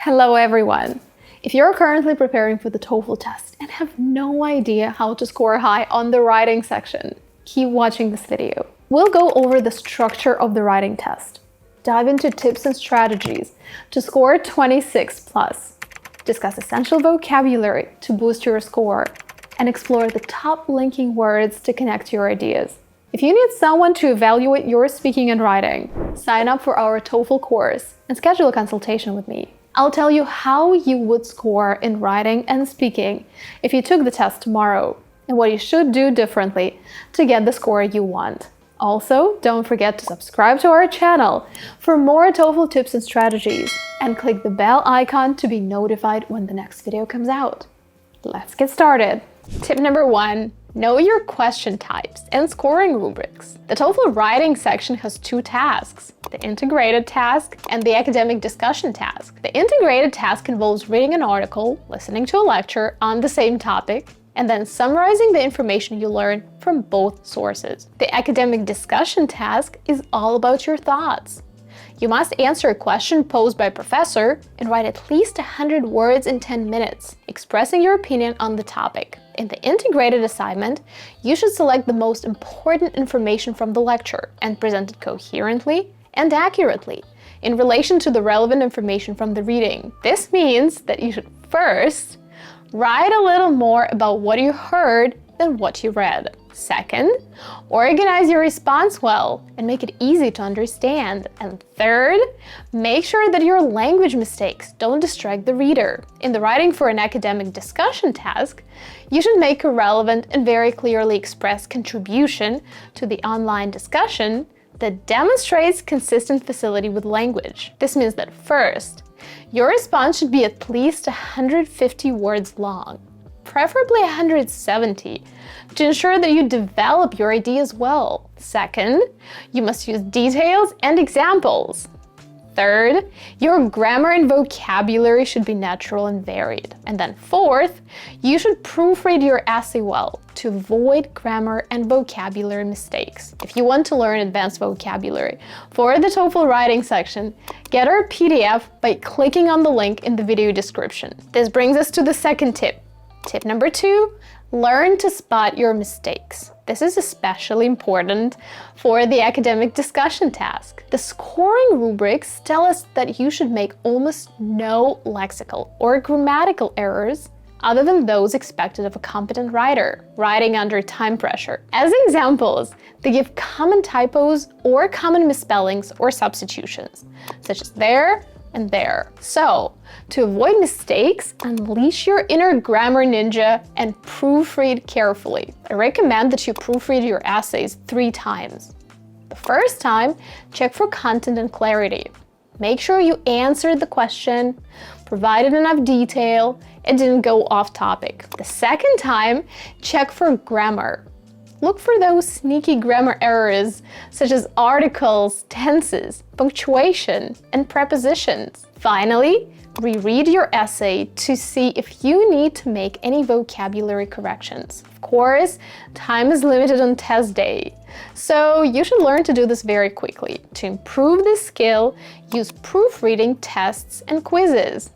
Hello everyone! If you're currently preparing for the TOEFL test and have no idea how to score high on the writing section, keep watching this video. We'll go over the structure of the writing test, dive into tips and strategies to score 26+, discuss essential vocabulary to boost your score, and explore the top linking words to connect your ideas. If you need someone to evaluate your speaking and writing, sign up for our TOEFL course and schedule a consultation with me. I'll tell you how you would score in writing and speaking if you took the test tomorrow, and what you should do differently to get the score you want. Also, don't forget to subscribe to our channel for more TOEFL tips and strategies, and click the bell icon to be notified when the next video comes out. Let's get started. Tip number 1. Know your question types and scoring rubrics. The TOEFL writing section has two tasks, the integrated task and the academic discussion task. The integrated task involves reading an article, listening to a lecture on the same topic, and then summarizing the information you learn from both sources. The academic discussion task is all about your thoughts. You must answer a question posed by a professor and write at least 100 words in 10 minutes, expressing your opinion on the topic. In the integrated assignment, you should select the most important information from the lecture and present it coherently and accurately in relation to the relevant information from the reading. This means that you should first write a little more about what you heard than what you read. Second, organize your response well and make it easy to understand. And third, make sure that your language mistakes don't distract the reader. In the writing for an academic discussion task, you should make a relevant and very clearly expressed contribution to the online discussion that demonstrates consistent facility with language. This means that first, your response should be at least 150 words long, preferably 170, to ensure that you develop your ideas well. Second, you must use details and examples. Third, your grammar and vocabulary should be natural and varied. And then fourth, you should proofread your essay well to avoid grammar and vocabulary mistakes. If you want to learn advanced vocabulary for the TOEFL writing section, get our PDF by clicking on the link in the video description. This brings us to the second tip. Tip number 2, learn to spot your mistakes. This is especially important for the academic discussion task. The scoring rubrics tell us that you should make almost no lexical or grammatical errors other than those expected of a competent writer, writing under time pressure. As examples, they give common typos or common misspellings or substitutions, such as there and there. So, to avoid mistakes, unleash your inner grammar ninja and proofread carefully. I recommend that you proofread your essays 3 times. The first time, check for content and clarity. Make sure you answered the question, provided enough detail, and didn't go off topic. The second time, check for grammar. Look for those sneaky grammar errors, such as articles, tenses, punctuation, and prepositions. Finally, reread your essay to see if you need to make any vocabulary corrections. Of course, time is limited on test day, so you should learn to do this very quickly. To improve this skill, use proofreading tests and quizzes.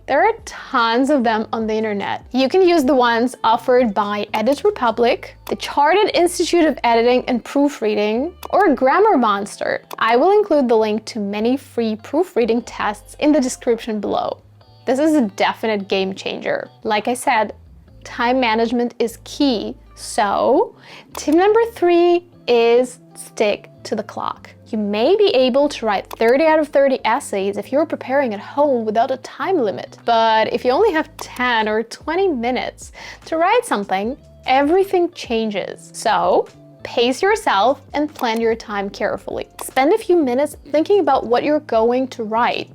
There are tons of them on the internet. You can use the ones offered by Edit Republic, the Chartered Institute of Editing and Proofreading, or Grammar Monster. I will include the link to many free proofreading tests in the description below. This is a definite game changer. Like I said, time management is key. So, tip number 3 is stick to the clock. You may be able to write 30 out of 30 essays if you're preparing at home without a time limit. But if you only have 10 or 20 minutes to write something, everything changes. So, pace yourself and plan your time carefully. Spend a few minutes thinking about what you're going to write.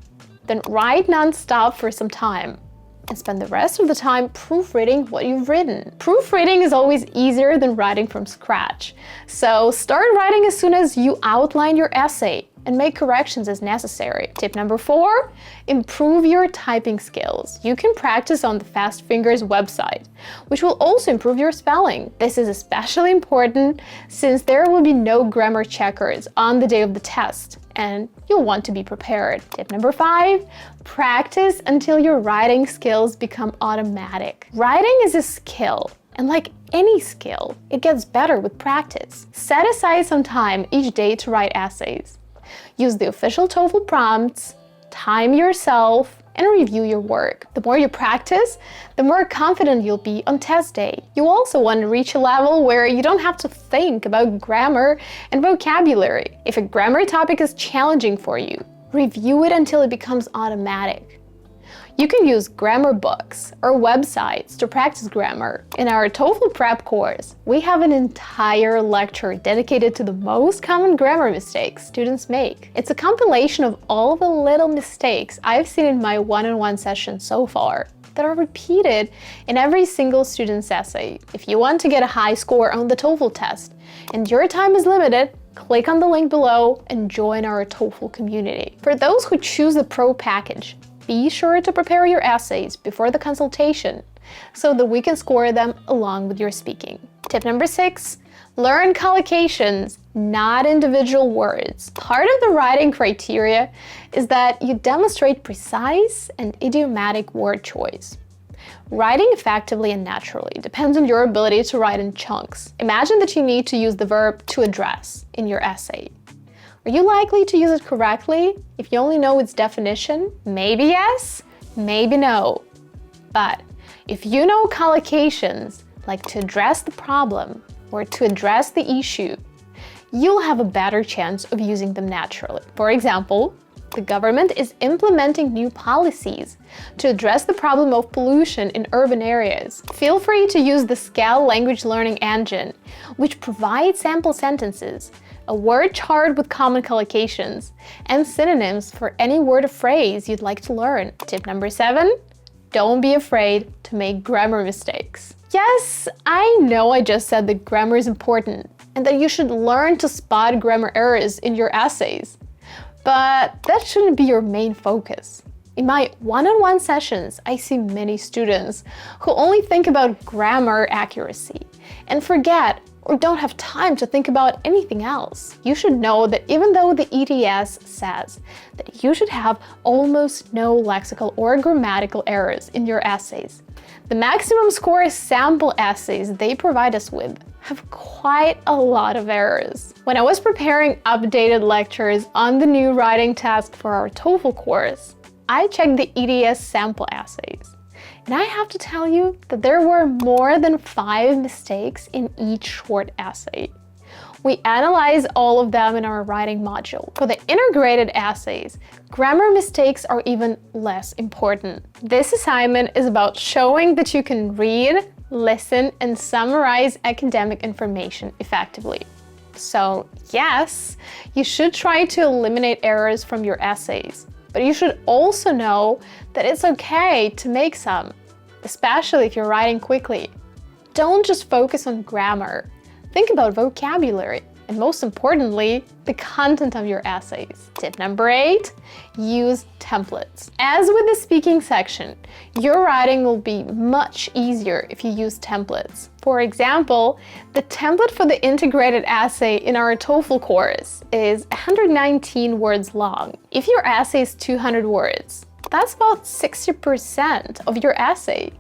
Then write non-stop for some time, and spend the rest of the time proofreading what you've written. Proofreading is always easier than writing from scratch. So start writing as soon as you outline your essay and make corrections as necessary. Tip number 4, improve your typing skills. You can practice on the Fast Fingers website, which will also improve your spelling. This is especially important since there will be no grammar checkers on the day of the test, and you'll want to be prepared. Tip number 5, practice until your writing skills become automatic. Writing is a skill, and like any skill, it gets better with practice. Set aside some time each day to write essays. Use the official TOEFL prompts, time yourself, and review your work. The more you practice, the more confident you'll be on test day. You also want to reach a level where you don't have to think about grammar and vocabulary. If a grammar topic is challenging for you, review it until it becomes automatic. You can use grammar books or websites to practice grammar. In our TOEFL prep course, we have an entire lecture dedicated to the most common grammar mistakes students make. It's a compilation of all the little mistakes I've seen in my one-on-one sessions so far that are repeated in every single student's essay. If you want to get a high score on the TOEFL test and your time is limited, click on the link below and join our TOEFL community. For those who choose the Pro package, be sure to prepare your essays before the consultation so that we can score them along with your speaking. Tip number 6, learn collocations, not individual words. Part of the writing criteria is that you demonstrate precise and idiomatic word choice. Writing effectively and naturally depends on your ability to write in chunks. Imagine that you need to use the verb to address in your essay. Are you likely to use it correctly if you only know its definition? Maybe yes, maybe no. But if you know collocations, like to address the problem or to address the issue, you'll have a better chance of using them naturally. For example, the government is implementing new policies to address the problem of pollution in urban areas. Feel free to use the Scale language learning engine, which provides sample sentences, a word chart with common collocations, and synonyms for any word or phrase you'd like to learn. Tip number 7, don't be afraid to make grammar mistakes. Yes, I know I just said that grammar is important and that you should learn to spot grammar errors in your essays, but that shouldn't be your main focus. In my one-on-one sessions, I see many students who only think about grammar accuracy and forget or don't have time to think about anything else. You should know that even though the ETS says that you should have almost no lexical or grammatical errors in your essays, the maximum score sample essays they provide us with have quite a lot of errors. When I was preparing updated lectures on the new writing test for our TOEFL course, I checked the ETS sample essays. And I have to tell you that there were more than 5 mistakes in each short essay. We analyze all of them in our writing module. For the integrated essays, grammar mistakes are even less important. This assignment is about showing that you can read, listen, and summarize academic information effectively. So yes, you should try to eliminate errors from your essays, but you should also know that it's okay to make some, especially if you're writing quickly. Don't just focus on grammar. Think about vocabulary, and most importantly, the content of your essays. Tip number 8, use templates. As with the speaking section, your writing will be much easier if you use templates. For example, the template for the integrated essay in our TOEFL course is 119 words long. If your essay is 200 words, that's about 60% of your essay.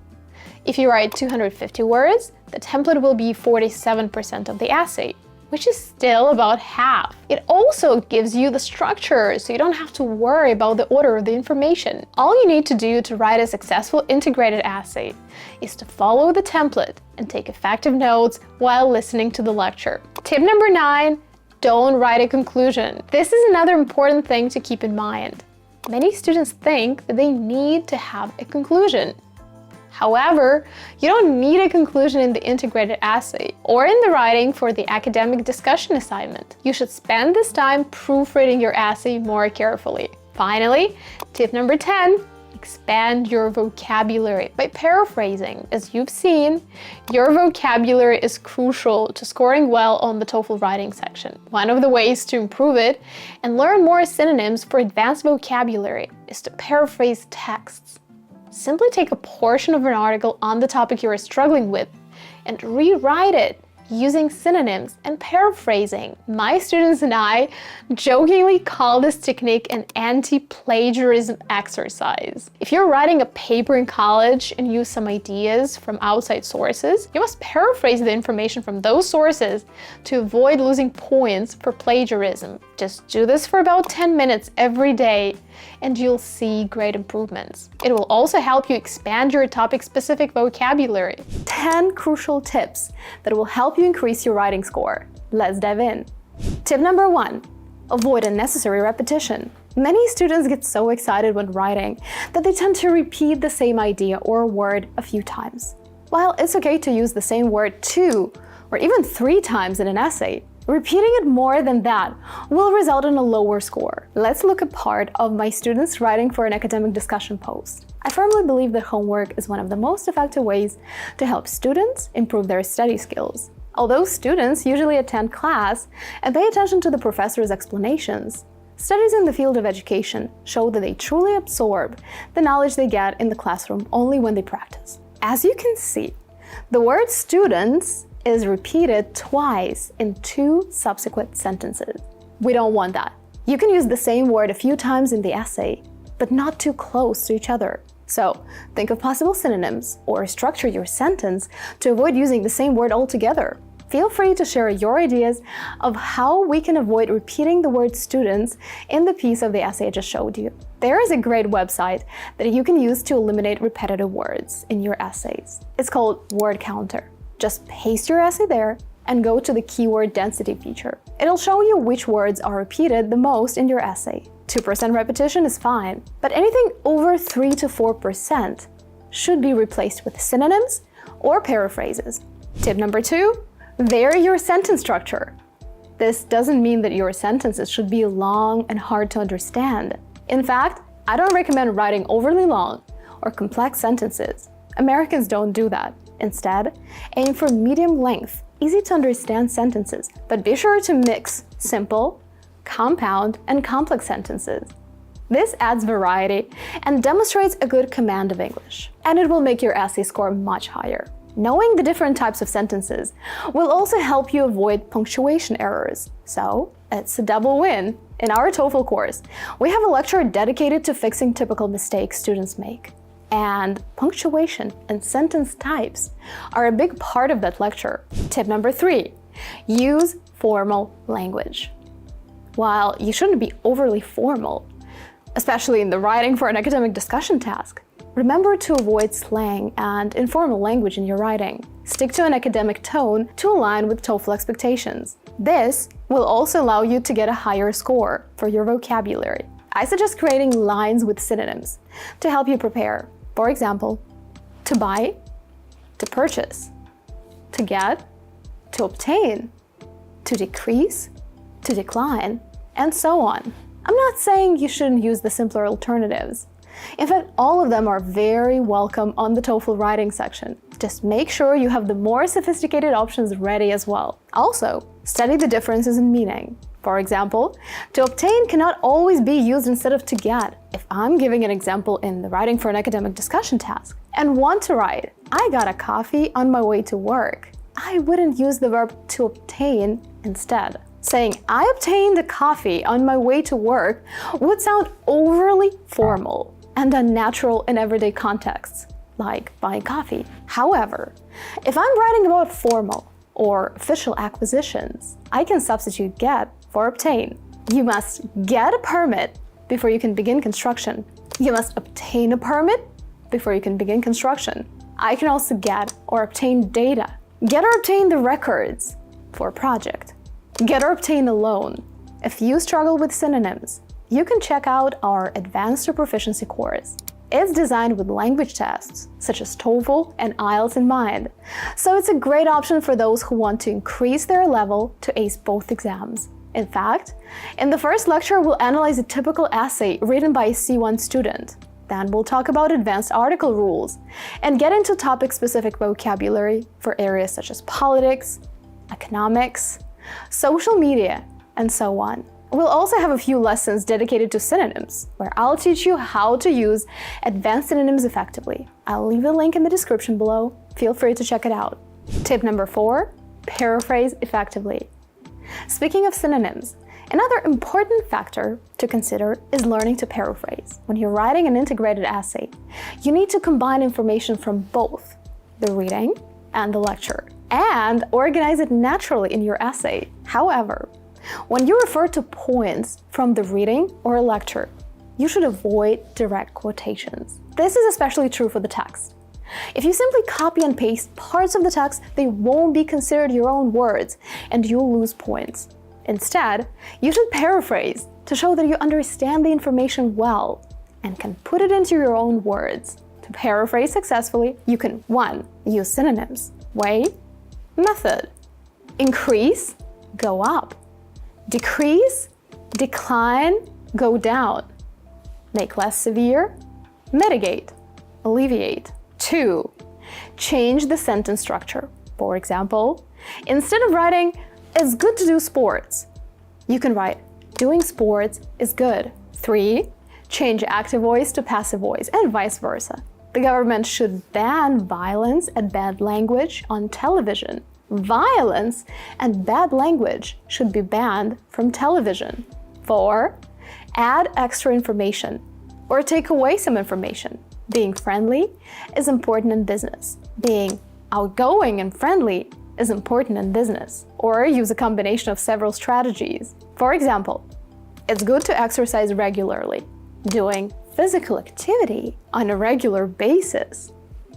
If you write 250 words, the template will be 47% of the essay, which is still about half. It also gives you the structure, so you don't have to worry about the order of the information. All you need to do to write a successful integrated essay is to follow the template and take effective notes while listening to the lecture. Tip number 9, don't write a conclusion. This is another important thing to keep in mind. Many students think that they need to have a conclusion. However, you don't need a conclusion in the integrated essay or in the writing for the academic discussion assignment. You should spend this time proofreading your essay more carefully. Finally, tip number 10, expand your vocabulary by paraphrasing. As you've seen, your vocabulary is crucial to scoring well on the TOEFL writing section. One of the ways to improve it and learn more synonyms for advanced vocabulary is to paraphrase texts. Simply take a portion of an article on the topic you are struggling with and rewrite it using synonyms and paraphrasing. My students and I jokingly call this technique an anti-plagiarism exercise. If you're writing a paper in college and use some ideas from outside sources, you must paraphrase the information from those sources to avoid losing points for plagiarism. Just do this for about 10 minutes every day and you'll see great improvements. It will also help you expand your topic-specific vocabulary. 10 crucial tips that will help you increase your writing score. Let's dive in. Tip number 1. Avoid unnecessary repetition. Many students get so excited when writing that they tend to repeat the same idea or word a few times. While it's okay to use the same word 2 or even 3 times in an essay, repeating it more than that will result in a lower score. Let's look at part of my students writing for an academic discussion post. I firmly believe that homework is one of the most effective ways to help students improve their study skills. Although students usually attend class and pay attention to the professor's explanations, studies in the field of education show that they truly absorb the knowledge they get in the classroom only when they practice. As you can see, the word students is repeated twice in 2 subsequent sentences. We don't want that. You can use the same word a few times in the essay, but not too close to each other. So think of possible synonyms or structure your sentence to avoid using the same word altogether. Feel free to share your ideas of how we can avoid repeating the word students in the piece of the essay I just showed you. There is a great website that you can use to eliminate repetitive words in your essays. It's called Word Counter. Just paste your essay there and go to the keyword density feature. It'll show you which words are repeated the most in your essay. 2% repetition is fine, but anything over 3 to 4% should be replaced with synonyms or paraphrases. Tip number 2, vary your sentence structure. This doesn't mean that your sentences should be long and hard to understand. In fact, I don't recommend writing overly long or complex sentences. Americans don't do that. Instead, aim for medium length, easy to understand sentences, but be sure to mix simple, compound, and complex sentences. This adds variety and demonstrates a good command of English, and it will make your essay score much higher. Knowing the different types of sentences will also help you avoid punctuation errors. So, it's a double win. In our TOEFL course, we have a lecture dedicated to fixing typical mistakes students make. And punctuation and sentence types are a big part of that lecture. Tip number 3, use formal language. While you shouldn't be overly formal, especially in the writing for an academic discussion task, remember to avoid slang and informal language in your writing. Stick to an academic tone to align with TOEFL expectations. This will also allow you to get a higher score for your vocabulary. I suggest creating lines with synonyms to help you prepare. For example, to buy, to purchase, to get, to obtain, to decrease, to decline, and so on. I'm not saying you shouldn't use the simpler alternatives. In fact, all of them are very welcome on the TOEFL writing section. Just make sure you have the more sophisticated options ready as well. Also, study the differences in meaning. For example, to obtain cannot always be used instead of to get. If I'm giving an example in the writing for an academic discussion task and want to write, I got a coffee on my way to work, I wouldn't use the verb to obtain instead. Saying, I obtained a coffee on my way to work would sound overly formal and unnatural in everyday contexts, like buying coffee. However, if I'm writing about formal or official acquisitions, I can substitute get for obtain. You must get a permit before you can begin construction. You must obtain a permit before you can begin construction. I can also get or obtain data. Get or obtain the records for a project. Get or obtain a loan. If you struggle with synonyms, you can check out our Advanced to Proficiency course. It's designed with language tests, such as TOEFL and IELTS in mind, so it's a great option for those who want to increase their level to ace both exams. In fact, in the first lecture, we'll analyze a typical essay written by a C1 student. Then we'll talk about advanced article rules and get into topic-specific vocabulary for areas such as politics, economics, social media, and so on. We'll also have a few lessons dedicated to synonyms, where I'll teach you how to use advanced synonyms effectively. I'll leave a link in the description below. Feel free to check it out. Tip number 4, paraphrase effectively. Speaking of synonyms, another important factor to consider is learning to paraphrase. When you're writing an integrated essay, you need to combine information from both the reading and the lecture, and organize it naturally in your essay. However, when you refer to points from the reading or a lecture, you should avoid direct quotations. This is especially true for the text. If you simply copy and paste parts of the text, they won't be considered your own words, and you'll lose points. Instead, you should paraphrase to show that you understand the information well and can put it into your own words. To paraphrase successfully, you can 1. Use synonyms. Way, method. Increase, go up. Decrease, decline, go down. Make less severe, mitigate, alleviate. 2. Change the sentence structure. For example, instead of writing, "It's good to do sports," you can write, "Doing sports is good." 3. Change active voice to passive voice, and vice versa. The government should ban violence and bad language on television. Violence and bad language should be banned from television. 4. Add extra information or take away some information. Being friendly is important in business. Being outgoing and friendly is important in business. Or use a combination of several strategies. For example, it's good to exercise regularly. Doing physical activity on a regular basis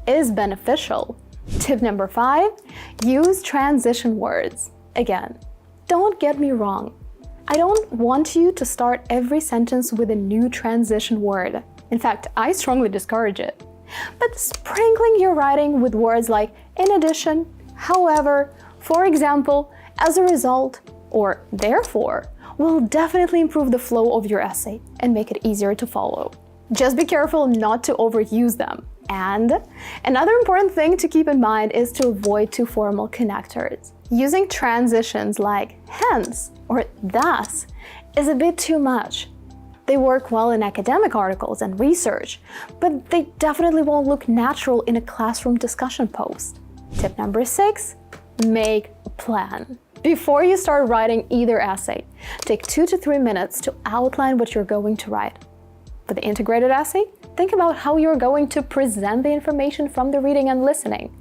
is beneficial. Tip number 5, use transition words. Again, don't get me wrong. I don't want you to start every sentence with a new transition word. In fact, I strongly discourage it. But sprinkling your writing with words like "in addition," "however," "for example," "as a result," or "therefore" will definitely improve the flow of your essay and make it easier to follow. Just be careful not to overuse them. And another important thing to keep in mind is to avoid too formal connectors. Using transitions like hence or thus is a bit too much. They work well in academic articles and research, but they definitely won't look natural in a classroom discussion post. Tip number 6, make a plan. Before you start writing either essay, take 2 to 3 minutes to outline what you're going to write. For the integrated essay, think about how you're going to present the information from the reading and listening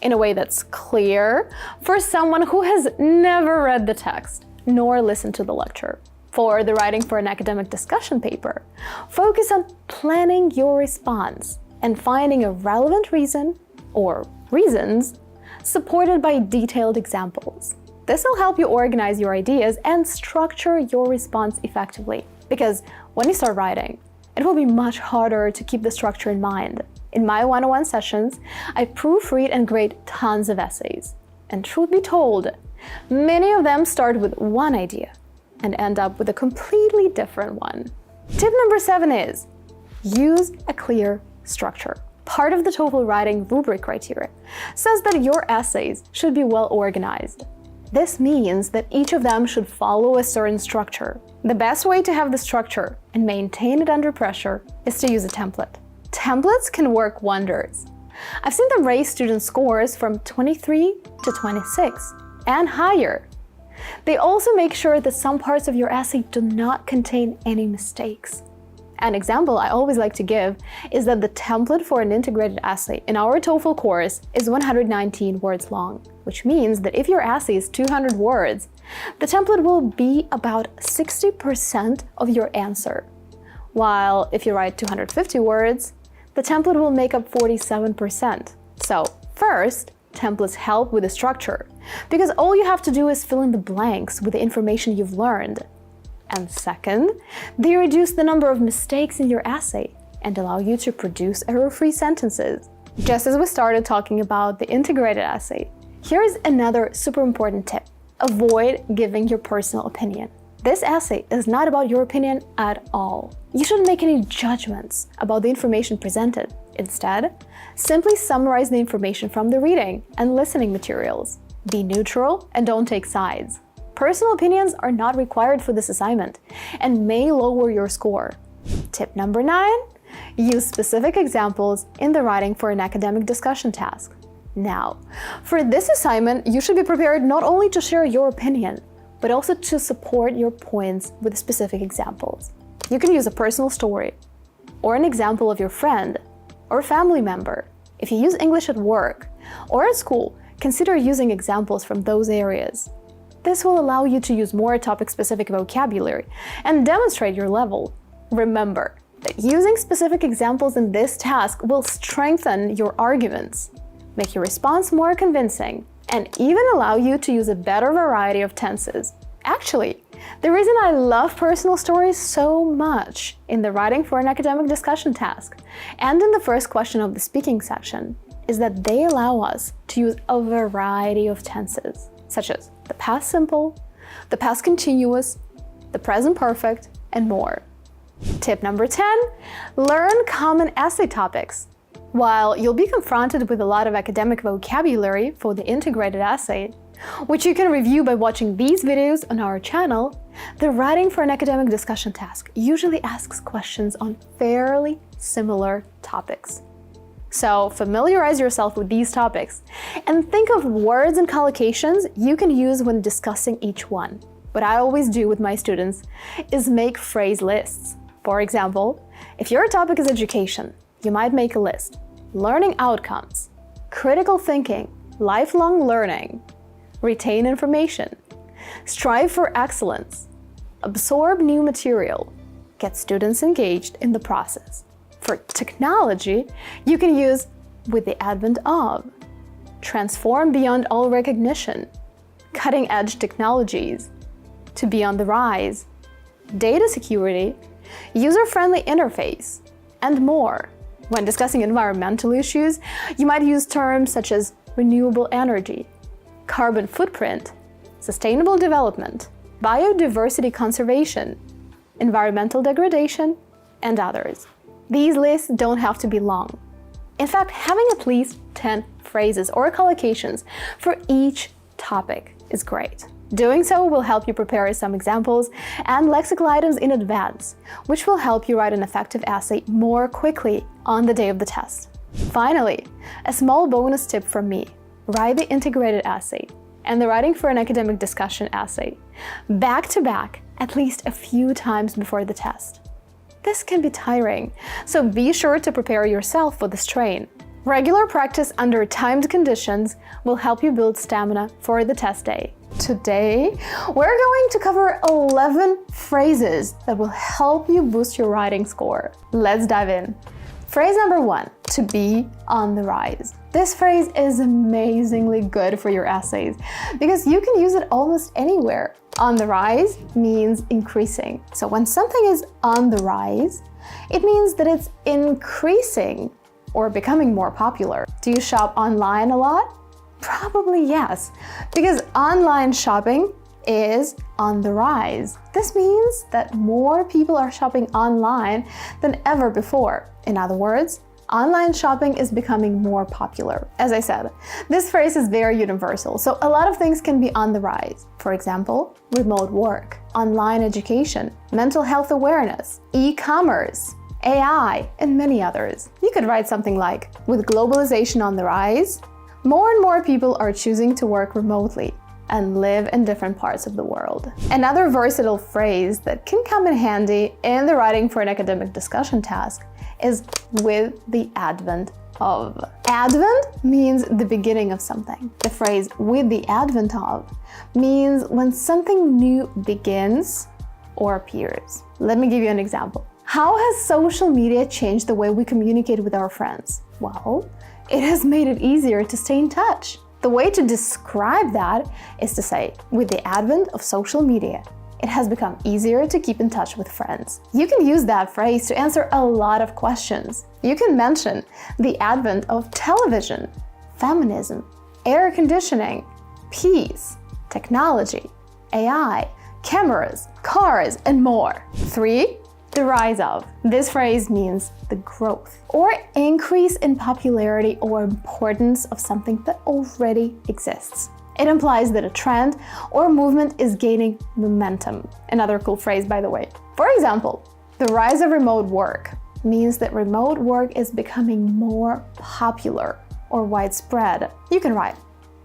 in a way that's clear for someone who has never read the text nor listened to the lecture. For the writing for an academic discussion paper, focus on planning your response and finding a relevant reason or reasons supported by detailed examples. This will help you organize your ideas and structure your response effectively. Because when you start writing, it will be much harder to keep the structure in mind. In my one-on-one sessions, I proofread and grade tons of essays. And truth be told, many of them start with one idea and end up with a completely different one. Tip number 7 is use a clear structure. Part of the TOEFL writing rubric criteria says that your essays should be well organized. This means that each of them should follow a certain structure. The best way to have the structure and maintain it under pressure is to use a template. Templates can work wonders. I've seen them raise student scores from 23 to 26 and higher. They also make sure that some parts of your essay do not contain any mistakes. An example I always like to give is that the template for an integrated essay in our TOEFL course is 119 words long, which means that if your essay is 200 words, the template will be about 60% of your answer. While if you write 250 words, the template will make up 47%. So first, templates help with the structure, because all you have to do is fill in the blanks with the information you've learned. And second, they reduce the number of mistakes in your essay and allow you to produce error-free sentences. Just as we started talking about the integrated essay, here's another super important tip. Avoid giving your personal opinion. This essay is not about your opinion at all. You shouldn't make any judgments about the information presented. Instead, simply summarize the information from the reading and listening materials. Be neutral and don't take sides. Personal opinions are not required for this assignment and may lower your score. Tip number 9, use specific examples in the writing for an academic discussion task. Now, for this assignment, you should be prepared not only to share your opinion, but also to support your points with specific examples. You can use a personal story, or an example of your friend or family member. If you use English at work or at school, consider using examples from those areas. This will allow you to use more topic-specific vocabulary and demonstrate your level. Remember that using specific examples in this task will strengthen your arguments, make your response more convincing, and even allow you to use a better variety of tenses. Actually, the reason I love personal stories so much in the writing for an academic discussion task and in the first question of the speaking section is that they allow us to use a variety of tenses, such as the past simple, the past continuous, the present perfect, and more. Tip number 10, learn common essay topics. While you'll be confronted with a lot of academic vocabulary for the integrated essay, which you can review by watching these videos on our channel, the writing for an academic discussion task usually asks questions on fairly similar topics. So familiarize yourself with these topics and think of words and collocations you can use when discussing each one. What I always do with my students is make phrase lists. For example, if your topic is education, you might make a list: learning outcomes, critical thinking, lifelong learning, retain information, strive for excellence, absorb new material, get students engaged in the process. For technology, you can use with the advent of, transform beyond all recognition, cutting-edge technologies, to be on the rise, data security, user-friendly interface, and more. When discussing environmental issues, you might use terms such as renewable energy, carbon footprint, sustainable development, biodiversity conservation, environmental degradation, and others. These lists don't have to be long. In fact, having at least 10 phrases or collocations for each topic is great. Doing so will help you prepare some examples and lexical items in advance, which will help you write an effective essay more quickly on the day of the test. Finally, a small bonus tip from me: write the integrated essay and the writing for an academic discussion essay back to back at least a few times before the test. This can be tiring, so be sure to prepare yourself for the strain. Regular practice under timed conditions will help you build stamina for the test day. Today, we're going to cover 11 phrases that will help you boost your writing score. Let's dive in. Phrase number 1, to be on the rise. This phrase is amazingly good for your essays because you can use it almost anywhere. On the rise means increasing. So when something is on the rise, it means that it's increasing or becoming more popular. Do you shop online a lot? Probably yes, because online shopping is on the rise. This means that more people are shopping online than ever before. In other words, online shopping is becoming more popular. As I said, this phrase is very universal, so a lot of things can be on the rise. For example, remote work, online education, mental health awareness, e-commerce, AI, and many others. You could write something like, with globalization on the rise, more and more people are choosing to work remotely and live in different parts of the world. Another versatile phrase that can come in handy in the writing for an academic discussion task is with the advent of. Advent means the beginning of something. The phrase with the advent of means when something new begins or appears. Let me give you an example. How has social media changed the way we communicate with our friends? Well, it has made it easier to stay in touch. The way to describe that is to say, with the advent of social media, it has become easier to keep in touch with friends. You can use that phrase to answer a lot of questions. You can mention the advent of television, feminism, air conditioning, peace, technology, AI, cameras, cars, and more. 3. The rise of. This phrase means the growth or increase in popularity or importance of something that already exists. It implies that a trend or movement is gaining momentum. Another cool phrase, by the way. For example, the rise of remote work means that remote work is becoming more popular or widespread. You can write,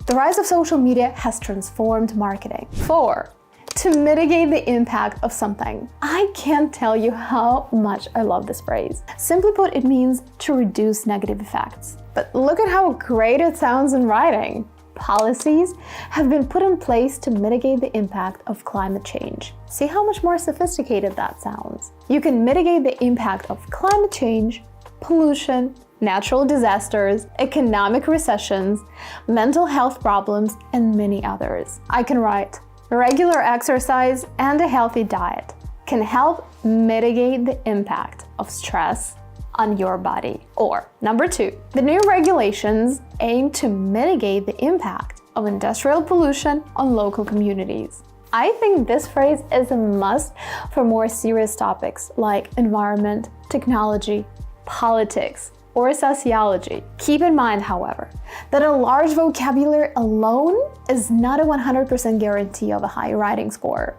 the rise of social media has transformed marketing. 4. To mitigate the impact of something. I can't tell you how much I love this phrase. Simply put, it means to reduce negative effects. But look at how great it sounds in writing. Policies have been put in place to mitigate the impact of climate change. See how much more sophisticated that sounds. You can mitigate the impact of climate change, pollution, natural disasters, economic recessions, mental health problems, and many others. I can write, regular exercise and a healthy diet can help mitigate the impact of stress on your body. Or number 2, the new regulations aim to mitigate the impact of industrial pollution on local communities. I think this phrase is a must for more serious topics like environment, technology, politics, or sociology. Keep in mind, however, that a large vocabulary alone is not a 100% guarantee of a high writing score.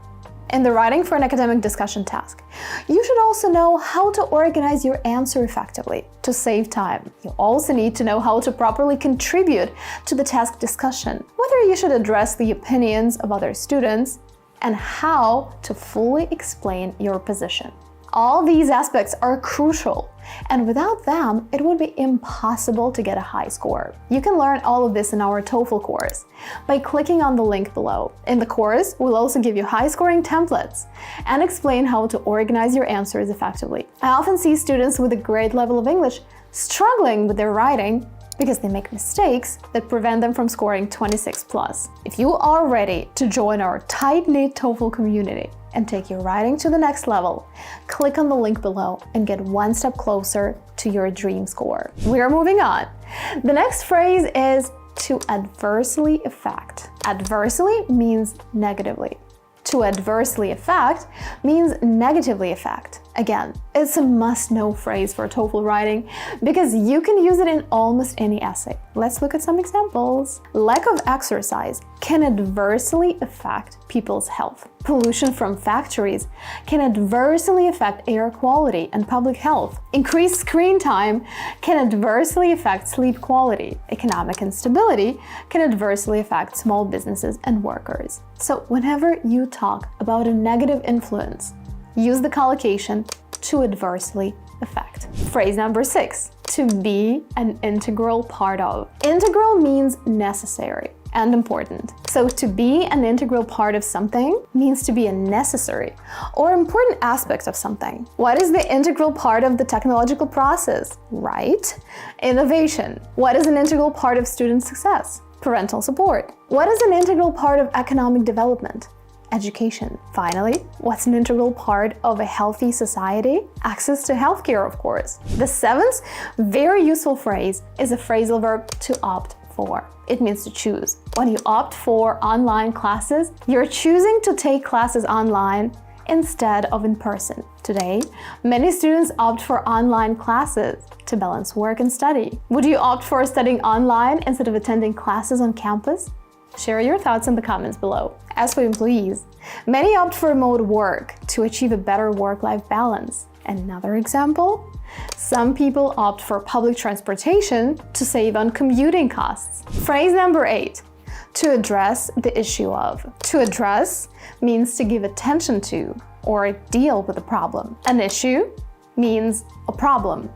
In the writing for an academic discussion task, you should also know how to organize your answer effectively to save time. You also need to know how to properly contribute to the task discussion, whether you should address the opinions of other students, and how to fully explain your position. All these aspects are crucial, and without them, it would be impossible to get a high score. You can learn all of this in our TOEFL course by clicking on the link below. In the course, we'll also give you high-scoring templates and explain how to organize your answers effectively. I often see students with a great level of English struggling with their writing because they make mistakes that prevent them from scoring 26+. If you are ready to join our tight-knit TOEFL community and take your writing to the next level, click on the link below and get one step closer to your dream score. We are moving on. The next phrase is to adversely affect. Adversely means negatively. To adversely affect means negatively affect. Again, it's a must-know phrase for TOEFL writing because you can use it in almost any essay. Let's look at some examples. Lack of exercise can adversely affect people's health. Pollution from factories can adversely affect air quality and public health. Increased screen time can adversely affect sleep quality. Economic instability can adversely affect small businesses and workers. So whenever you talk about a negative influence, use the collocation to adversely affect. Phrase number 6, to be an integral part of. Integral means necessary and important. So to be an integral part of something means to be a necessary or important aspect of something. What is the integral part of the technological process? Right? Innovation. What is an integral part of student success? Parental support. What is an integral part of economic development? Education. Finally, what's an integral part of a healthy society? Access to healthcare, of course. The 7th very useful phrase is a phrasal verb to opt for. It means to choose. When you opt for online classes, you're choosing to take classes online instead of in person. Today, many students opt for online classes to balance work and study. Would you opt for studying online instead of attending classes on campus? Share your thoughts in the comments below. As for employees, many opt for remote work to achieve a better work-life balance. Another example? Some people opt for public transportation to save on commuting costs. Phrase number 8, to address the issue of. To address means to give attention to or deal with a problem. An issue means a problem.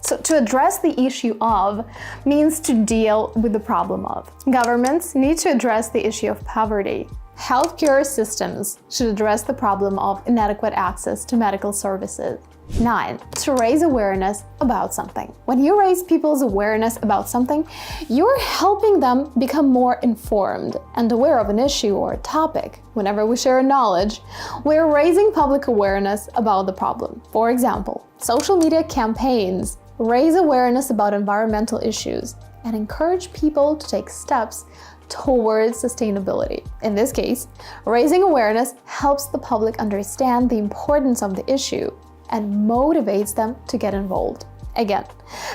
So to address the issue of means to deal with the problem of. Governments need to address the issue of poverty. Healthcare systems should address the problem of inadequate access to medical services. 9, to raise awareness about something. When you raise people's awareness about something, you're helping them become more informed and aware of an issue or a topic. Whenever we share knowledge, we're raising public awareness about the problem. For example, social media campaigns raise awareness about environmental issues and encourage people to take steps towards sustainability. In this case, raising awareness helps the public understand the importance of the issue and motivates them to get involved. Again,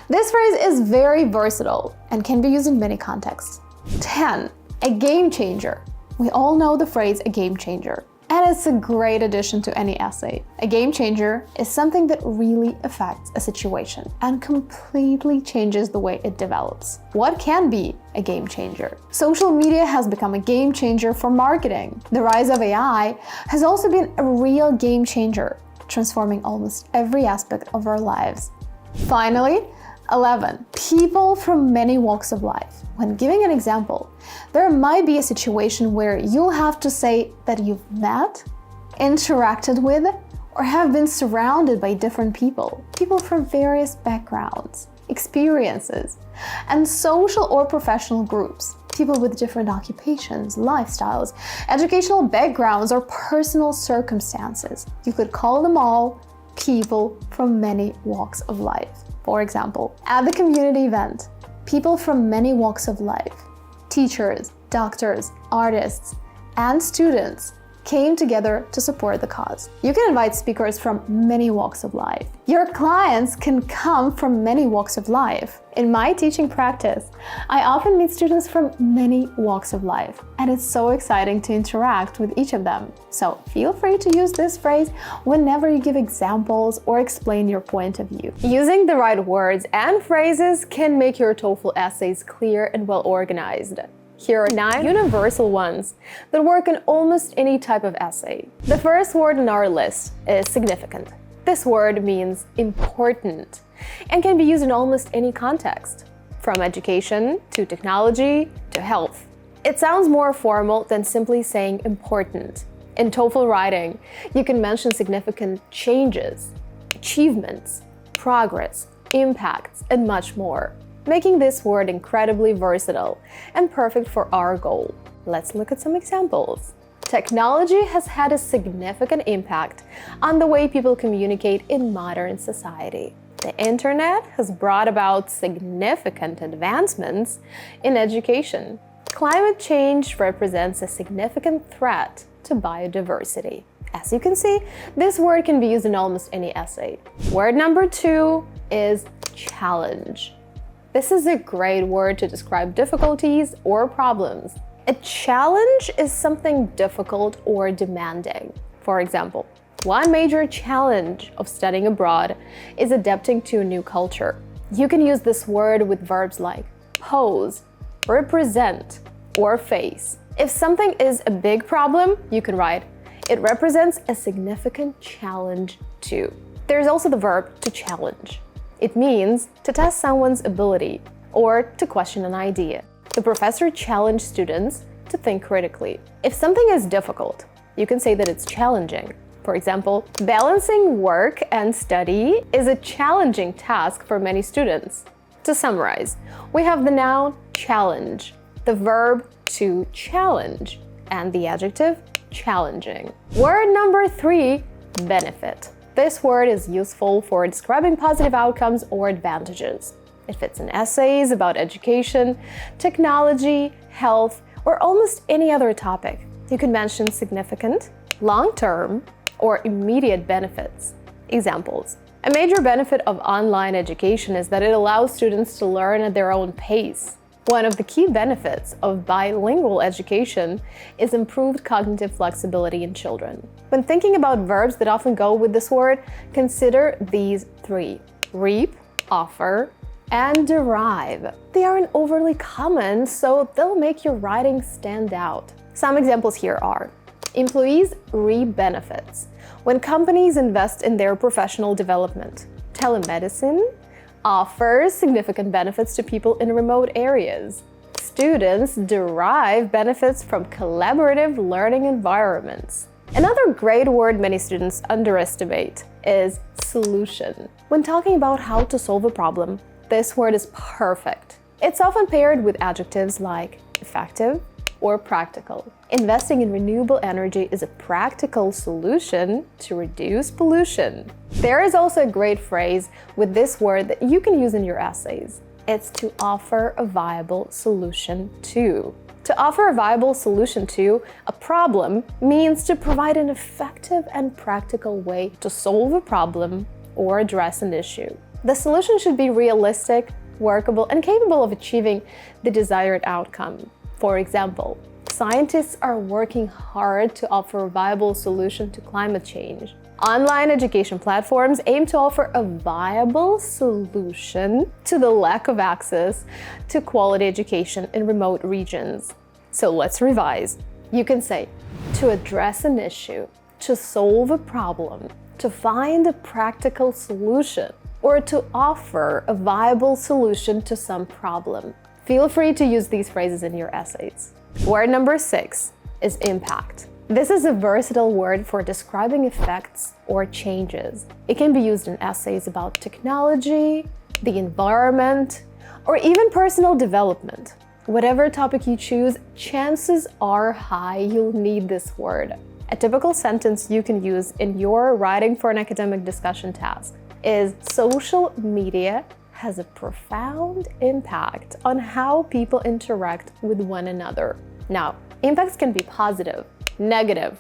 this phrase is very versatile and can be used in many contexts. 10, a game changer. We all know the phrase a game changer. and it's a great addition to any essay. A game changer is something that really affects a situation and completely changes the way it develops. What can be a game changer? Social media has become a game changer for marketing. The rise of AI has also been a real game changer, transforming almost every aspect of our lives. Finally, 11. People from many walks of life. When giving an example, there might be a situation where you'll have to say that you've met, interacted with, or have been surrounded by different people from various backgrounds, experiences, and social or professional groups, people with different occupations, lifestyles, educational backgrounds, or personal circumstances. You could call them all people from many walks of life. For example, at the community event, people from many walks of life, teachers, doctors, artists, and students came together to support the cause. You can invite speakers from many walks of life. Your clients can come from many walks of life. In my teaching practice, I often meet students from many walks of life, and it's so exciting to interact with each of them. So feel free to use this phrase whenever you give examples or explain your point of view. Using the right words and phrases can make your TOEFL essays clear and well organized. Here are 9 universal ones that work in almost any type of essay. The first word on our list is significant. This word means important and can be used in almost any context, from education to technology to health. It sounds more formal than simply saying important. In TOEFL writing, you can mention significant changes, achievements, progress, impacts, and much more, making this word incredibly versatile and perfect for our goal. Let's look at some examples. Technology has had a significant impact on the way people communicate in modern society. The internet has brought about significant advancements in education. Climate change represents a significant threat to biodiversity. As you can see, this word can be used in almost any essay. Word number 2 is challenge. This is a great word to describe difficulties or problems. A challenge is something difficult or demanding. For example, one major challenge of studying abroad is adapting to a new culture. You can use this word with verbs like pose, represent, or face. If something is a big problem, you can write, it represents a significant challenge too. There's also the verb to challenge. It means to test someone's ability or to question an idea. The professor challenged students to think critically. If something is difficult, you can say that it's challenging. For example, balancing work and study is a challenging task for many students. To summarize, we have the noun challenge, the verb to challenge, and the adjective challenging. Word number 3, benefit. This word is useful for describing positive outcomes or advantages. It fits in essays about education, technology, health, or almost any other topic. You can mention significant, long-term, or immediate benefits. Examples. A major benefit of online education is that it allows students to learn at their own pace. One of the key benefits of bilingual education is improved cognitive flexibility in children. When thinking about verbs that often go with this word, consider these 3: reap, offer, and derive. They aren't overly common, so they'll make your writing stand out. Some examples here are: employees reap benefits when companies invest in their professional development. Telemedicine offers significant benefits to people in remote areas. Students derive benefits from collaborative learning environments. Another great word many students underestimate is solution. When talking about how to solve a problem, this word is perfect. It's often paired with adjectives like effective or practical. Investing in renewable energy is a practical solution to reduce pollution. There is also a great phrase with this word that you can use in your essays. It's to offer a viable solution to. To offer a viable solution to a problem means to provide an effective and practical way to solve a problem or address an issue. The solution should be realistic, workable, and capable of achieving the desired outcome. For example, Scientists are working hard to offer a viable solution to climate change. Online education platforms aim to offer a viable solution to the lack of access to quality education in remote regions. So let's revise. You can say, to address an issue, to solve a problem, to find a practical solution, or to offer a viable solution to some problem. Feel free to use these phrases in your essays. Word number 6 is impact. This is a versatile word for describing effects or changes. It can be used in essays about technology, the environment, or even personal development. Whatever topic you choose, chances are high you'll need this word. A typical sentence you can use in your writing for an academic discussion task is social media has a profound impact on how people interact with one another. Now, impacts can be positive, negative,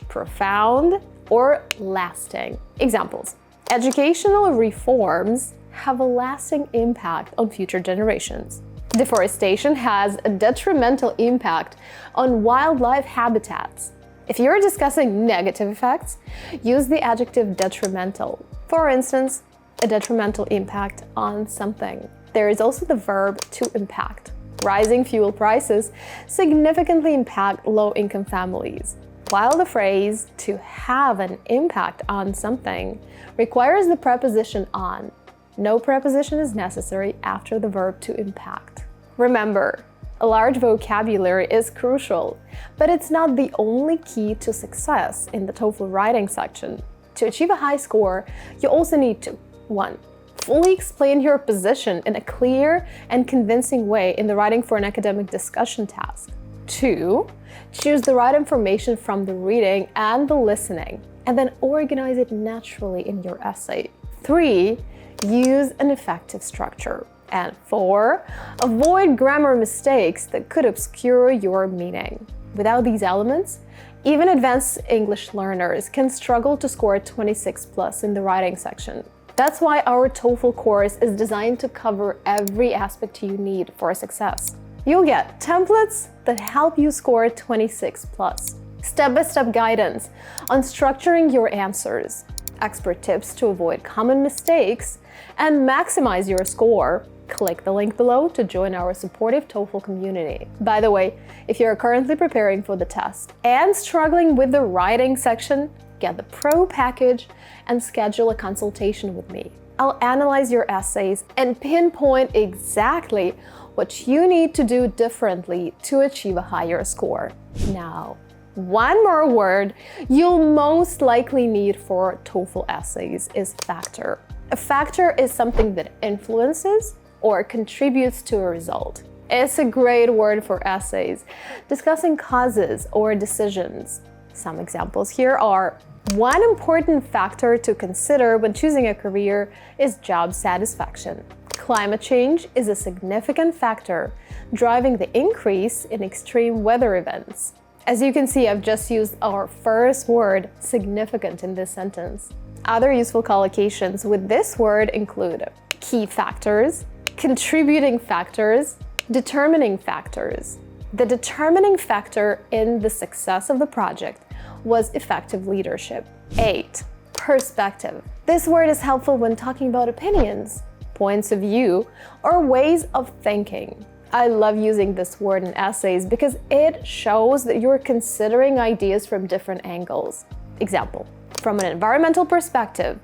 profound, or lasting. Examples: educational reforms have a lasting impact on future generations. Deforestation has a detrimental impact on wildlife habitats. If you're discussing negative effects, use the adjective detrimental. For instance, a detrimental impact on something. There is also the verb to impact. Rising fuel prices significantly impact low-income families, while the phrase to have an impact on something requires the preposition on. No preposition is necessary after the verb to impact. Remember, a large vocabulary is crucial, but it's not the only key to success in the TOEFL writing section. To achieve a high score, you also need to 1. Fully explain your position in a clear and convincing way in the writing for an academic discussion task. 2. Choose the right information from the reading and the listening, and then organize it naturally in your essay. 3. Use an effective structure. And 4. Avoid grammar mistakes that could obscure your meaning. Without these elements, even advanced English learners can struggle to score 26+ in the writing section. That's why our TOEFL course is designed to cover every aspect you need for success. You'll get templates that help you score 26+, step-by-step guidance on structuring your answers, expert tips to avoid common mistakes, and maximize your score. Click the link below to join our supportive TOEFL community. By the way, if you're currently preparing for the test and struggling with the writing section, get the Pro package and schedule a consultation with me. I'll analyze your essays and pinpoint exactly what you need to do differently to achieve a higher score. Now, one more word you'll most likely need for TOEFL essays is factor. A factor is something that influences or contributes to a result. It's a great word for essays discussing causes or decisions. Some examples here are: one important factor to consider when choosing a career is job satisfaction. Climate change is a significant factor driving the increase in extreme weather events. As you can see, I've just used our first word, significant, in this sentence. Other useful collocations with this word include key factors, contributing factors, determining factors. The determining factor in the success of the project was effective leadership. 8. Perspective. This word is helpful when talking about opinions, points of view, or ways of thinking. I love using this word in essays because it shows that you're considering ideas from different angles. Example: from an environmental perspective,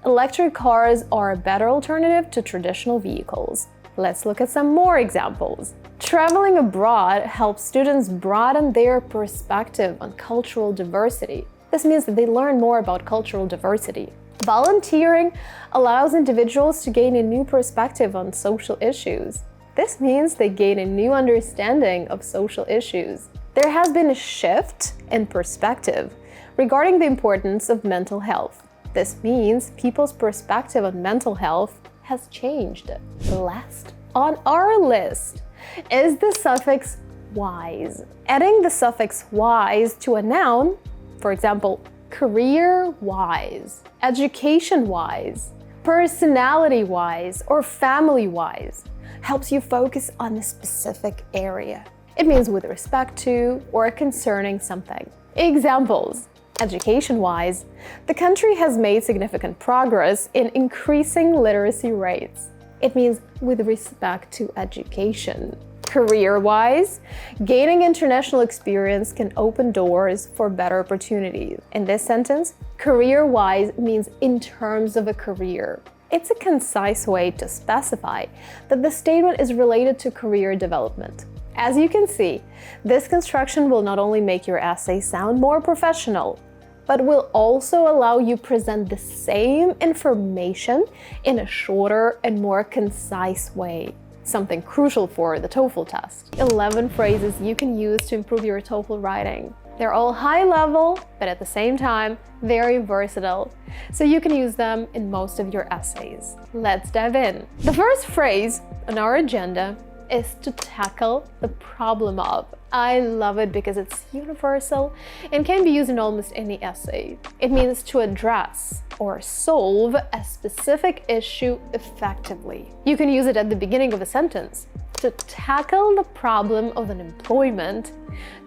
electric cars are a better alternative to traditional vehicles. Let's look at some more examples. Traveling abroad helps students broaden their perspective on cultural diversity. This means that they learn more about cultural diversity. Volunteering allows individuals to gain a new perspective on social issues. This means they gain a new understanding of social issues. There has been a shift in perspective regarding the importance of mental health. This means people's perspective on mental health has changed. Last on our list is the suffix wise. Adding the suffix wise to a noun, for example, career-wise, education-wise, personality-wise, or family-wise, helps you focus on a specific area. It means with respect to or concerning something. Examples. Education-wise, the country has made significant progress in increasing literacy rates. It means with respect to education. Career-wise, gaining international experience can open doors for better opportunities. In this sentence, career-wise means in terms of a career. It's a concise way to specify that the statement is related to career development. As you can see, this construction will not only make your essay sound more professional, but will also allow you present the same information in a shorter and more concise way. Something crucial for the TOEFL test. 11 phrases you can use to improve your TOEFL writing. They're all high level, but at the same time, very versatile, so you can use them in most of your essays. Let's dive in. The first phrase on our agenda is to tackle the problem of. I love it because it's universal and can be used in almost any essay. It means to address or solve a specific issue effectively. You can use it at the beginning of a sentence. To tackle the problem of unemployment,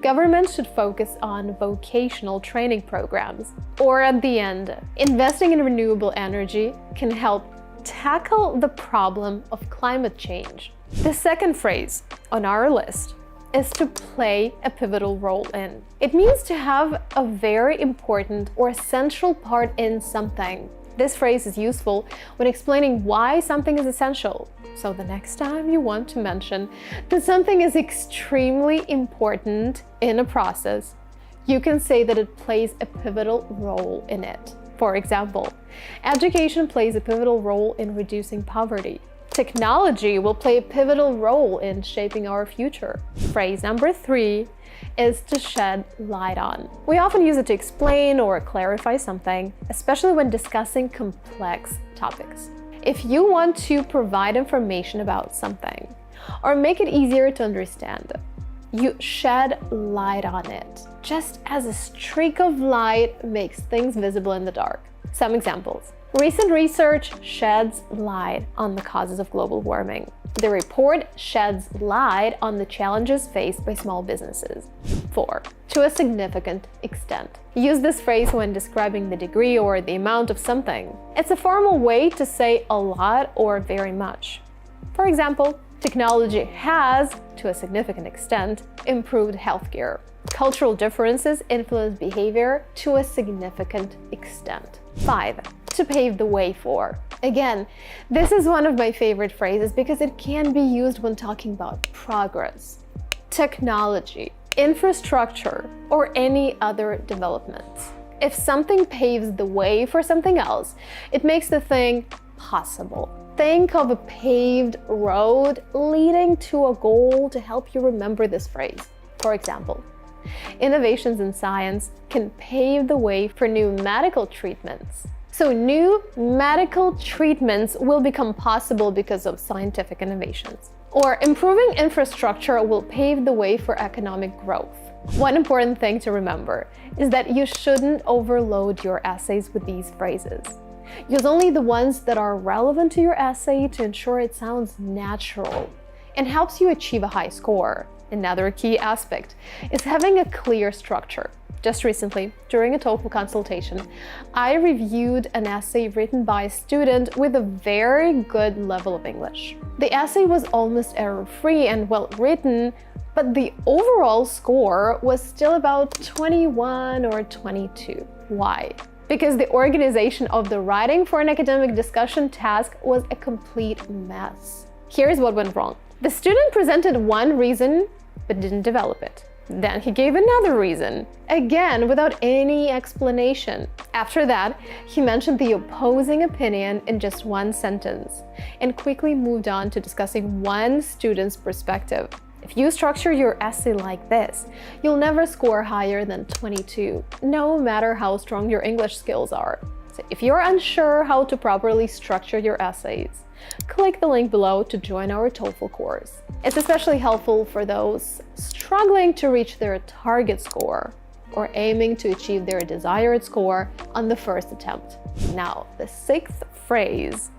government should focus on vocational training programs. Or at the end, investing in renewable energy can help tackle the problem of climate change. The second phrase on our list is to play a pivotal role in. It means to have a very important or central part in something. This phrase is useful when explaining why something is essential. So the next time you want to mention that something is extremely important in a process, you can say that it plays a pivotal role in it. For example, education plays a pivotal role in reducing poverty. Technology will play a pivotal role in shaping our future. Phrase number 3 is to shed light on. We often use it to explain or clarify something, especially when discussing complex topics. If you want to provide information about something or make it easier to understand, you shed light on it, just as a streak of light makes things visible in the dark. Some examples. Recent research sheds light on the causes of global warming. The report sheds light on the challenges faced by small businesses. 4. To a significant extent. Use this phrase when describing the degree or the amount of something. It's a formal way to say a lot or very much. For example, technology has, to a significant extent, improved healthcare. Cultural differences influence behavior to a significant extent. 5. To pave the way for. Again, this is one of my favorite phrases because it can be used when talking about progress, technology, infrastructure, or any other developments. If something paves the way for something else, it makes the thing possible. Think of a paved road leading to a goal to help you remember this phrase. For example, innovations in science can pave the way for new medical treatments. So new medical treatments will become possible because of scientific innovations. Or improving infrastructure will pave the way for economic growth. One important thing to remember is that you shouldn't overload your essays with these phrases. Use only the ones that are relevant to your essay to ensure it sounds natural and helps you achieve a high score. Another key aspect is having a clear structure. Just recently, during a TOEFL consultation, I reviewed an essay written by a student with a very good level of English. The essay was almost error-free and well-written, but the overall score was still about 21 or 22. Why? Because the organization of the writing for an academic discussion task was a complete mess. Here's what went wrong. The student presented one reason, but didn't develop it. Then he gave another reason, again without any explanation. After that, he mentioned the opposing opinion in just one sentence and quickly moved on to discussing one student's perspective. If you structure your essay like this, you'll never score higher than 22, no matter how strong your English skills are. So if you're unsure how to properly structure your essays, click the link below to join our TOEFL course. It's especially helpful for those struggling to reach their target score or aiming to achieve their desired score on the first attempt. Now, the 6th phrase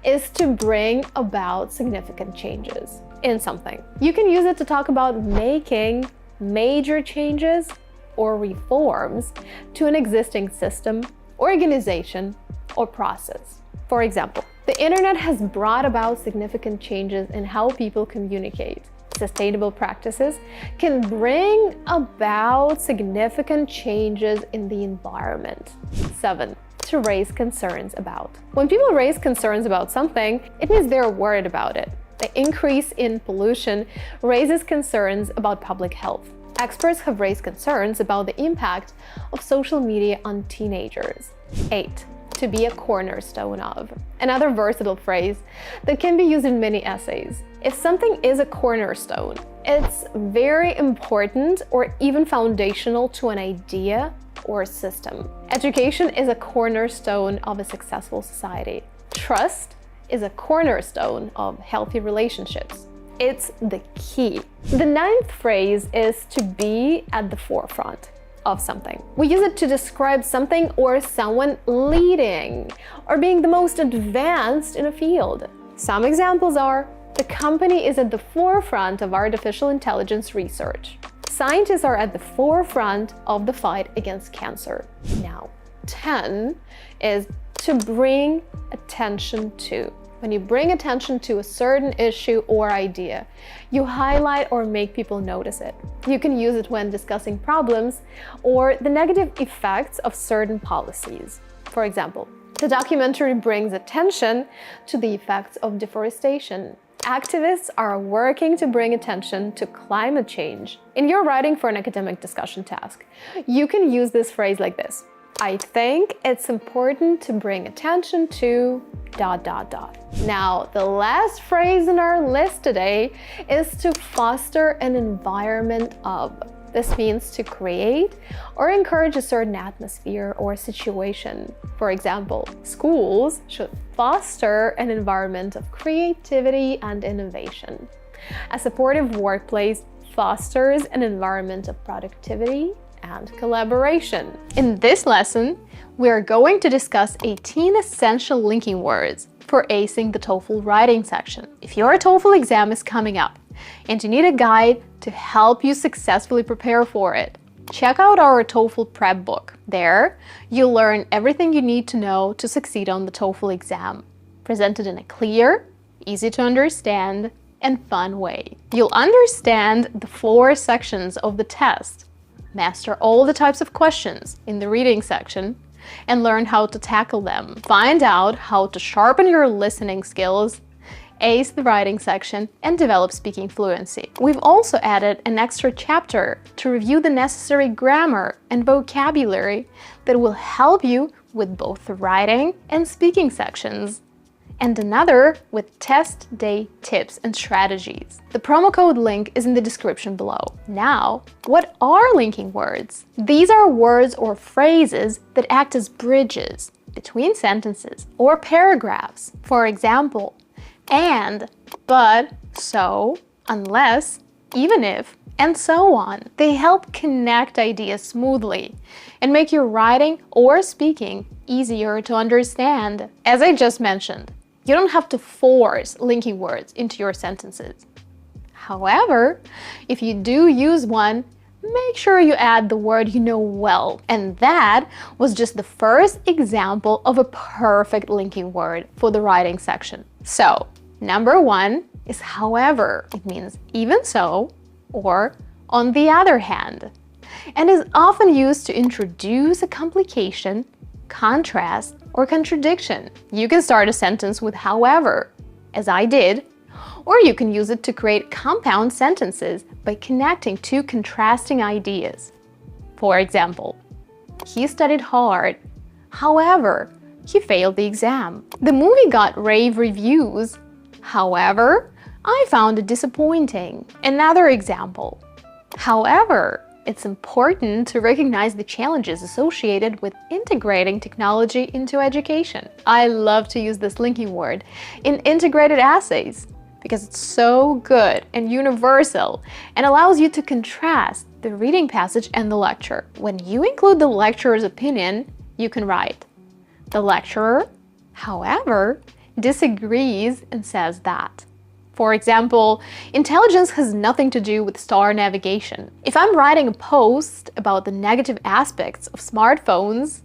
is to bring about significant changes. in something. You can use it to talk about making major changes or reforms to an existing system, organization, or process. For example, the internet has brought about significant changes in how people communicate. Sustainable practices can bring about significant changes in the environment. 7. To raise concerns about. When people raise concerns about something, it means they're worried about it. The increase in pollution raises concerns about public health. Experts have raised concerns about the impact of social media on teenagers. 8. To be a cornerstone of. Another versatile phrase that can be used in many essays. If something is a cornerstone, it's very important or even foundational to an idea or system. Education is a cornerstone of a successful society. Trust is a cornerstone of healthy relationships. It's the key. The 9th phrase is to be at the forefront of something. We use it to describe something or someone leading or being the most advanced in a field. Some examples are: the company is at the forefront of artificial intelligence research. Scientists are at the forefront of the fight against cancer. Now, 10 is to bring attention to. When you bring attention to a certain issue or idea, you highlight or make people notice it. You can use it when discussing problems or the negative effects of certain policies. For example, the documentary brings attention to the effects of deforestation. Activists are working to bring attention to climate change. In your writing for an academic discussion task, you can use this phrase like this: I think it's important to bring attention to ... Now, the last phrase in our list today is to foster an environment of. This means to create or encourage a certain atmosphere or situation. For example, schools should foster an environment of creativity and innovation. A supportive workplace fosters an environment of productivity and collaboration. In this lesson, we are going to discuss 18 essential linking words for acing the TOEFL writing section. If your TOEFL exam is coming up and you need a guide to help you successfully prepare for it, check out our TOEFL prep book. There, you'll learn everything you need to know to succeed on the TOEFL exam, presented in a clear, easy to understand, and fun way. You'll understand the 4 sections of the test, master all the types of questions in the reading section, and learn how to tackle them. Find out how to sharpen your listening skills, ace the writing section, and develop speaking fluency. We've also added an extra chapter to review the necessary grammar and vocabulary that will help you with both the writing and speaking sections, and another with test day tips and strategies. The promo code link is in the description below. Now, what are linking words? These are words or phrases that act as bridges between sentences or paragraphs. For example, and, but, so, unless, even if, and so on. They help connect ideas smoothly and make your writing or speaking easier to understand. As I just mentioned, you don't have to force linking words into your sentences. However, if you do use one, make sure you add the word you know well. And that was just the first example of a perfect linking word for the writing section. So, number 1 is however. It means even so or on the other hand, and is often used to introduce a complication, contrast, or contradiction. You can start a sentence with however, as I did, or you can use it to create compound sentences by connecting 2 contrasting ideas. For example, he studied hard, however, he failed the exam. The movie got rave reviews, however, I found it disappointing. Another example, however, it's important to recognize the challenges associated with integrating technology into education. I love to use this linking word in integrated essays because it's so good and universal and allows you to contrast the reading passage and the lecture. When you include the lecturer's opinion, you can write, the lecturer, however, disagrees and says that. For example, intelligence has nothing to do with star navigation. If I'm writing a post about the negative aspects of smartphones,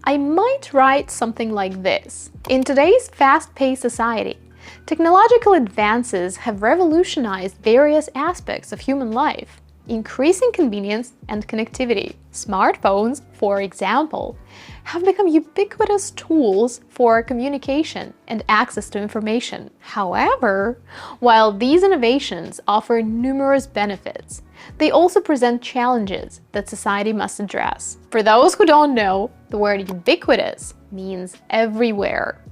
I might write something like this. In today's fast-paced society, technological advances have revolutionized various aspects of human life, increasing convenience and connectivity. Smartphones, for example, have become ubiquitous tools for communication and access to information. However, while these innovations offer numerous benefits, they also present challenges that society must address. For those who don't know, the word ubiquitous means everywhere.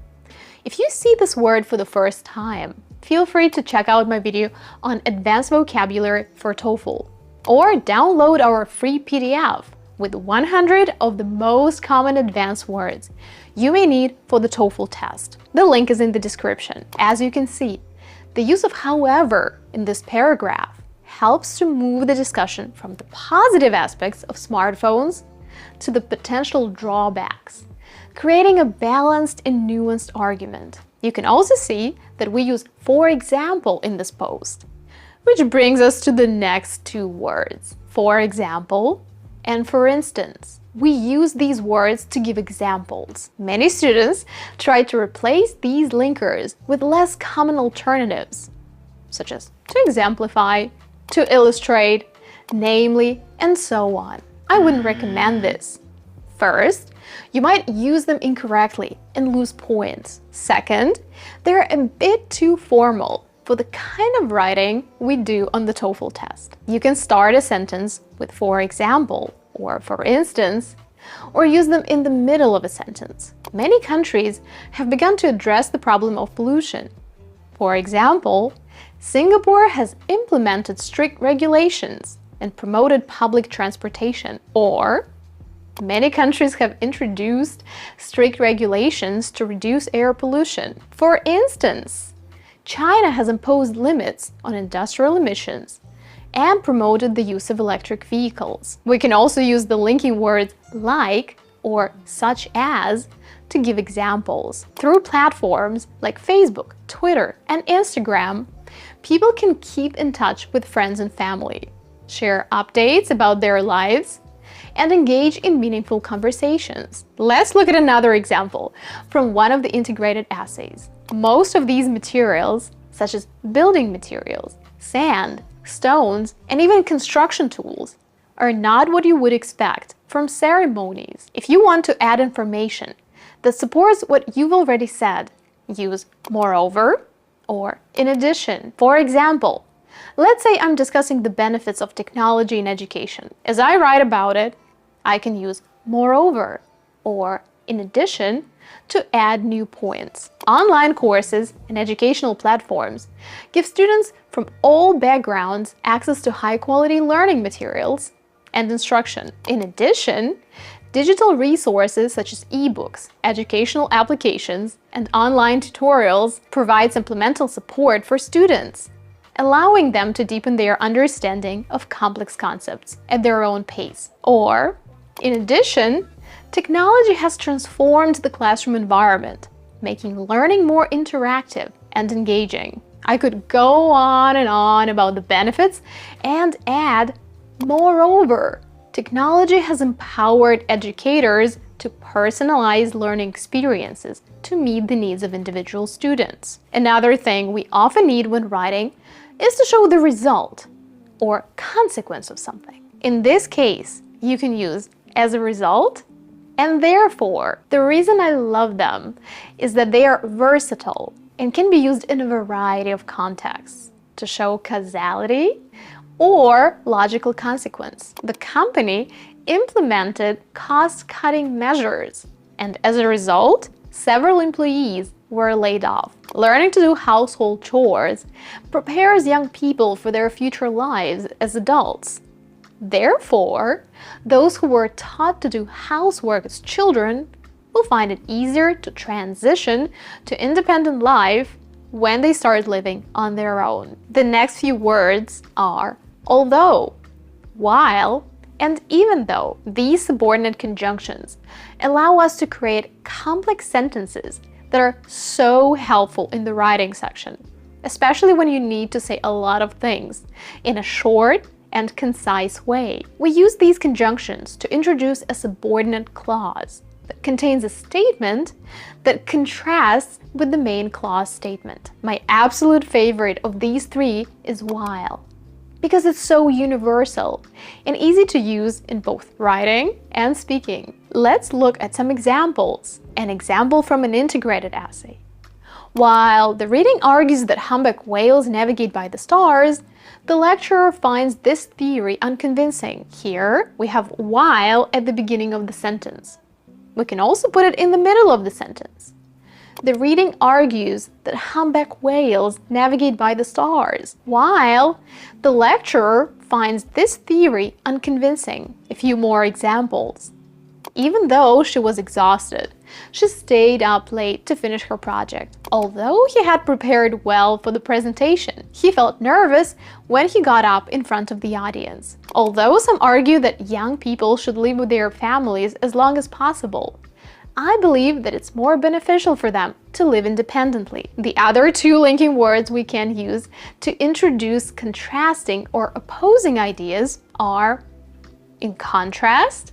If you see this word for the first time, feel free to check out my video on advanced vocabulary for TOEFL, or download our free PDF with 100 of the most common advanced words you may need for the TOEFL test. The link is in the description. As you can see, the use of however in this paragraph helps to move the discussion from the positive aspects of smartphones to the potential drawbacks, creating a balanced and nuanced argument. You can also see that we use "for example" in this post, which brings us to the next two words, for example and for instance. We use these words to give examples. Many students try to replace these linkers with less common alternatives, such as to exemplify, to illustrate, namely, and so on. I wouldn't recommend this. First, you might use them incorrectly and lose points. Second, they're a bit too formal for the kind of writing we do on the TOEFL test. You can start a sentence with "for example" or "for instance," or use them in the middle of a sentence. Many countries have begun to address the problem of pollution. For example, Singapore has implemented strict regulations and promoted public transportation, or many countries have introduced strict regulations to reduce air pollution. For instance, China has imposed limits on industrial emissions and promoted the use of electric vehicles. We can also use the linking words "like" or "such as" to give examples. Through platforms like Facebook, Twitter, and Instagram, people can keep in touch with friends and family, share updates about their lives, and engage in meaningful conversations. Let's look at another example from one of the integrated essays. Most of these materials, such as building materials, sand, stones, and even construction tools, are not what you would expect from ceremonies. If you want to add information that supports what you've already said, use "moreover" or "in addition." For example, let's say I'm discussing the benefits of technology in education. As I write about it, I can use "moreover" or "in addition" to add new points. Online courses and educational platforms give students from all backgrounds access to high-quality learning materials and instruction. In addition, digital resources such as ebooks, educational applications, and online tutorials provide supplemental support for students, allowing them to deepen their understanding of complex concepts at their own pace. Or, in addition, technology has transformed the classroom environment, making learning more interactive and engaging. I could go on and on about the benefits and add "moreover." Technology has empowered educators to personalize learning experiences to meet the needs of individual students. Another thing we often need when writing is to show the result or consequence of something. In this case, you can use "as a result" and "therefore." The reason I love them is that they are versatile and can be used in a variety of contexts to show causality or logical consequence. The company implemented cost-cutting measures, and as a result, several employees were laid off. Learning to do household chores prepares young people for their future lives as adults. Therefore, those who were taught to do housework as children will find it easier to transition to independent life when they start living on their own. The next few words are although, while, and even though. These subordinate conjunctions allow us to create complex sentences that are so helpful in the writing section, especially when you need to say a lot of things in a short and concise way. We use these conjunctions to introduce a subordinate clause that contains a statement that contrasts with the main clause statement. My absolute favorite of these three is while, because it's so universal and easy to use in both writing and speaking. Let's look at some examples. An example from an integrated essay. While the reading argues that humpback whales navigate by the stars, the lecturer finds this theory unconvincing. Here, we have while at the beginning of the sentence. We can also put it in the middle of the sentence. The reading argues that humpback whales navigate by the stars, while the lecturer finds this theory unconvincing. A few more examples. Even though she was exhausted, she stayed up late to finish her project. Although he had prepared well for the presentation, he felt nervous when he got up in front of the audience. Although some argue that young people should live with their families as long as possible, I believe that it's more beneficial for them to live independently. The other two linking words we can use to introduce contrasting or opposing ideas are in contrast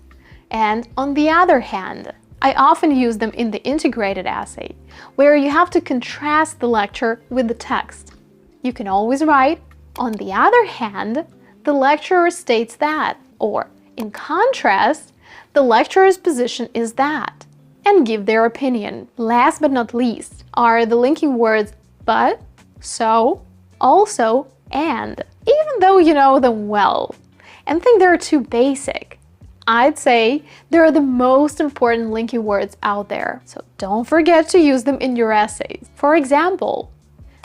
and on the other hand. I often use them in the integrated essay, where you have to contrast the lecture with the text. You can always write, on the other hand, the lecturer states that, or in contrast, the lecturer's position is that, and give their opinion. Last but not least are the linking words but, so, also, and. Even though you know them well and think they're too basic, I'd say they're the most important linking words out there, so don't forget to use them in your essays. For example,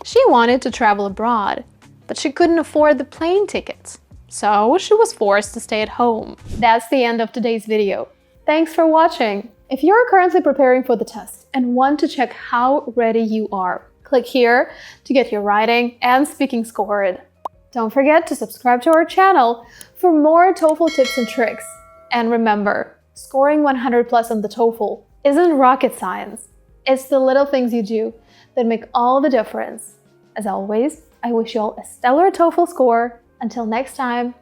she wanted to travel abroad, but she couldn't afford the plane tickets, so she was forced to stay at home. That's the end of today's video. Thanks for watching. If you're currently preparing for the test and want to check how ready you are, click here to get your writing and speaking scored. Don't forget to subscribe to our channel for more TOEFL tips and tricks. And remember, scoring 100+ on the TOEFL isn't rocket science. It's the little things you do that make all the difference. As always, I wish you all a stellar TOEFL score. Until next time,